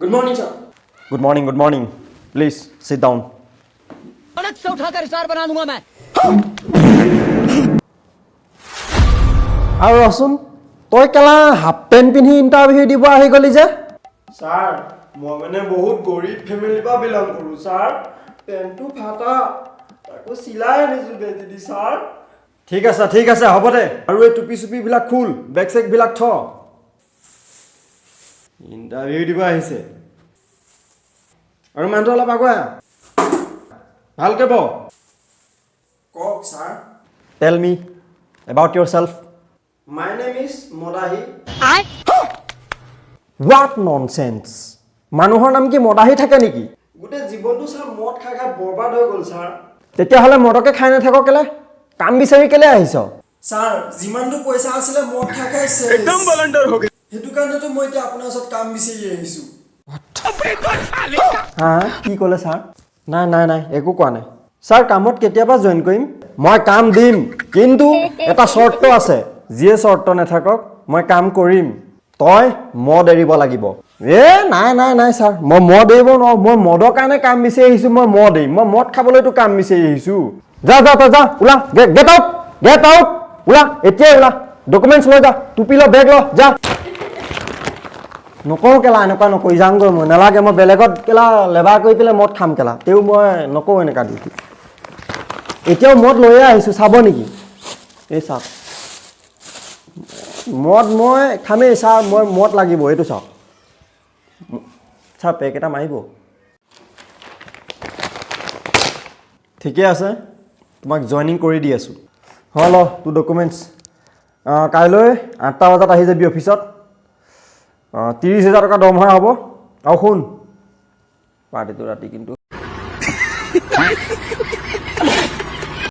Good morning, sir. Good morning, good morning. Please sit down. अलग से उठाकर star बना दूंगा मैं। আৰু ৰচোন তই কেলা হাফ পেণ্ট পিন্ধি ইণ্টাৰভিউ দিব আহি গলি যে Sir, মই মানে বহুত গৰীব ফেমিলিৰ পৰা বিলং কৰো স্যাৰ পেণ্টটো ফাটা তাকো চিলাই আনিছো বেজি স্যাৰ ঠিক আছে হ'ব দে আৰু এই টুপি চুপিবিলাক খুল বেগ চেগবিলাক থ ইণ্টাৰভিউ দিব আহিছে আৰু মানুহটো অলপ আগুৱাই ভালকে ব কওক sir tell me about yourself. My name is Modahi. What nonsense? মানুহৰ নাম কি মদাহি থাকে নেকি গোটেই জীৱনটো স্যাৰ মদ খাই খাই বৰবাদ হৈ গ'ল স্যাৰ তেতিয়াহ'লে মদকে খাই নাথাক কেলে কাম বিচাৰি কেলে আহিছ স্যাৰ যিমানটো পইচা আছিলে মদ খাই খাই একদম ভলান্টাৰ হৈ গ'ল সেইটো কাৰণেতো মই এতিয়া আপোনাৰ ওচৰত কাম বিচাৰি আহিছো হা কি ক'লে ছাৰ নাই একো কোৱা নাই ছাৰ কামত কেতিয়াবা জইন কৰিম মই কাম দিম কিন্তু এটা চৰ্ত আছে যিয়ে চৰ্ত নাথাকক মই কাম কৰিম তই মদ এৰিব লাগিব নাই ছাৰ মই মদ এৰিব নোৱাৰো মই মদৰ কাৰণে কাম বিচাৰি আহিছো মই মদ এৰিম মই মদ খাবলৈতো কাম বিচাৰি আহিছো যা ওলা গেট আউট ওলা এতিয়াই ওলা ডকুমেণ্টছ লৈ যা টুপি ল বেগ ল যা নকওঁ কেলা এনেকুৱা নকৰি যাওঁগৈ মই নালাগে মই বেলেগত কেলা লেবাৰ কৰি পেলাই মদ খাম কেলা তেও মই নকওঁ এনেকুৱা ডিউটি এতিয়াও মদ লৈয়ে আহিছোঁ চাব নেকি এই চাওক মদ মই খামেই ছাৰ মই মদ লাগিব এইটো চাওক ছাৰ পেক এটা মাৰিব ঠিকে আছে তোমাক জইনিং কৰি দি আছোঁ ল তোৰ ডকুমেণ্টছ কাইলৈ 8টা বজাত আহি যাবি অফিচত 30,000 টকা দৰমহা হ'ব আৰু শুন পাৰ্টিটো ৰাতি কিন্তু